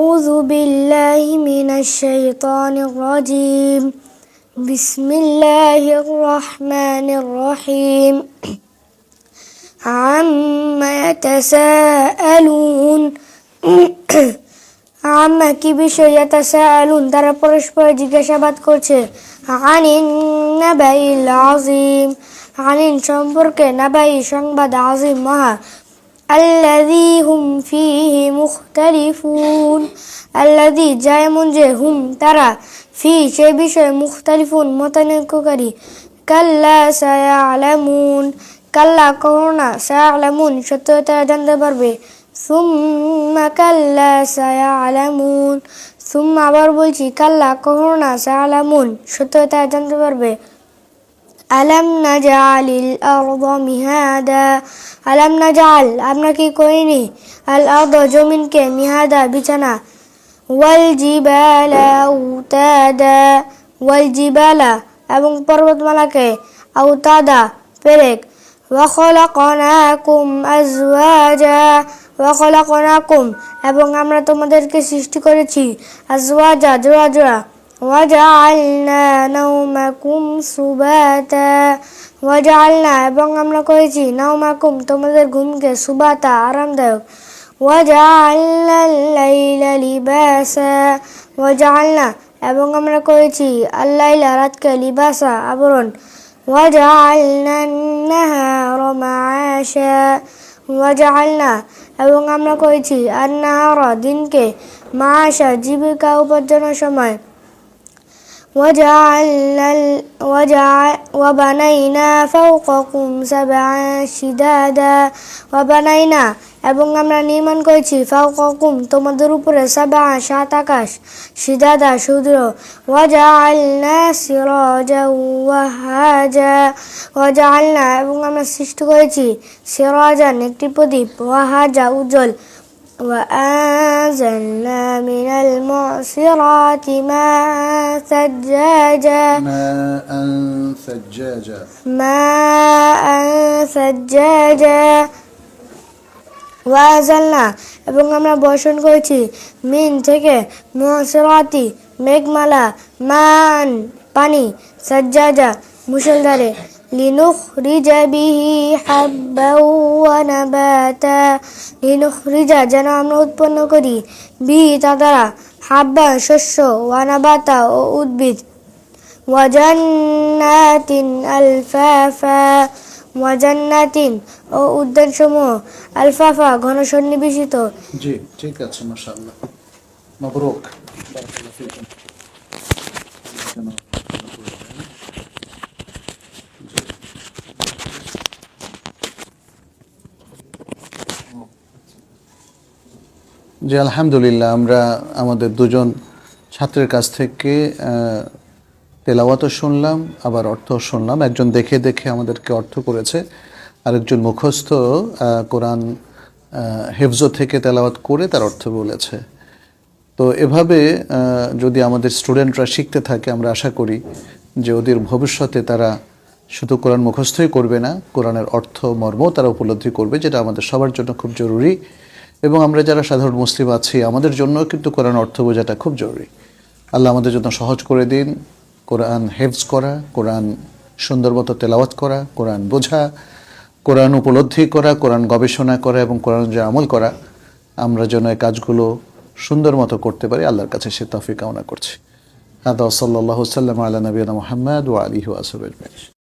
أعوذ بالله من الشيطان الرجيم بسم الله الرحمن الرحيم عما يتساءلون আম্মা কি বিষয় ইয়াতাসাআলুন তারা পরস্পর জিজ্ঞাসাবাদ করছে আনিন নাবাইল আযীম আনিন সম্পর্কে নাবাই সংবাদ আযীম মহা আল্লাযী হুম ফীহি মুখতালিফুন আল্লাযী যেমন যে হুম তারা ফি সে বিষয়ে মুখতালিফুন মতানৈক্যকারী কাল্লা সায়ালামুন কাল্লা কখনো সায়ালামুন সত্য তারা জানতে পারবে সুম্মা কাল্লা সায়ালামুন সুম্মা আবার বলছি কাল্লা কখনো না সায়ালামুন সত্য তারা জানতে পারবে আলাম নাজআলিল আরদা মিহাদা আলাম নাজআল আমরা কি করিনি আল আরদা জমিনকে মিহাদা বিছানা ওয়াল জিবালা আওতাদা ওয়াল জিবালা এবং পর্বতমালাকে আওতাদা পেরেক ওয়া খলাকনাকুম আজওয়াজা ওয়া খলাকনাকুম এবং আমরা তোমাদেরকে সৃষ্টি করেছি আজওয়াজা জোড়া জোড়া ওয়া জাআলনা নাওমাকুম সুবাতা ওয়া জাআলনা এবং আমরা করেছি নাওমাকুম তোমাদের ঘুমকে সুবাতা আরামদায়ক ওয়া জাআলনাল লাইলা লিবাসা ওয়া জাআলনা এবং আমরা করেছি আল-লাইলা রাতকে লিবাসা আবরণ ওয়া জাআলনান নাহারা মাআশা ওয়া জাআলনা এবং আমরা করেছি আন-নাহারা দিনকে মাআশা জীবিকা উপার্জনের সময় وبنينا فوقكم سبعا شدادا وبنينا এবং আমরা নির্মাণ করেছি ফাওকাকুম তোমাদের উপরে সাবআ সাত আকাশ শিদাদা সুদৃঢ় ওয়াজআলনা সিরাজা ওয়াহাজা ওয়াজআলনা এবং আমরা সৃষ্টি করেছি সিরাজান একটি প্রদীপ ওয়াহাজা উজ্জ্বল وأنزلنا من المعصرات ماء ثجاجا ماء ثجاجا وأنزلنا এবং আমরা বর্ষণ করেছি মিন থেকে মুসরাতি মেঘমালা মান পানি সাজ্জাজা মুষলধারে লিনুখরিজা বিহি হাব্বান ওয়া নাবাতা লিনুখরিজা যেন আমরা উৎপন্ন করি বিহি তা দ্বারা হাব্বা শস্য ওয়া নাবাতা ও উদ্ভিদ ওয়া জান্নাতিন আলফাফা ওয়া জান্নাতিন ও উদ্যানসমূহ আলফাফা ঘন সন্নিবেশিত জি ঠিক আছে মাশাআল্লাহ মাবরুক বারাকাল্লাহু ফিকুম জি আলহামদুলিল্লাহ আমরা আমাদের দুজন ছাত্রের কাছ থেকে তেলাওয়াতও শুনলাম আবার অর্থ শুনলাম একজন দেখে দেখে আমাদেরকে অর্থ করেছে আরেকজন মুখস্থ কোরআন হিফজ থেকে তেলাওয়াত করে তার অর্থ বলেছে তো এভাবে যদি আমাদের স্টুডেন্টরা শিখতে থাকে আমরা আশা করি যে ওদের ভবিষ্যতে তারা শুধু কোরআন মুখস্থই করবে না কোরআনের অর্থ মর্ম তারা উপলব্ধি করবে যেটা আমাদের সবার জন্য খুব জরুরি এবং আমরা যারা সাধারণ মুসলিম আছি আমাদের জন্য কিন্তু কোরআন অর্থ বোঝাটা খুব জরুরি আল্লাহ আমাদের জন্য সহজ করে দিন কোরআন হিফজ করা কোরআন সুন্দর মতো তেলাওয়াত করা কোরআন বোঝা কোরআন উপলব্ধি করা কোরআন গবেষণা করা এবং কোরআন যে আমল করা আমরা যেন এই কাজগুলো সুন্দর মতো করতে পারি আল্লাহর কাছে সে তৌফিক কামনা করছি হাদা সাল্লাল্লাহু সাল্লাম আলা নবিয়িনা মুহাম্মদ ওয়া আলিহি ওয়া সাহবিহি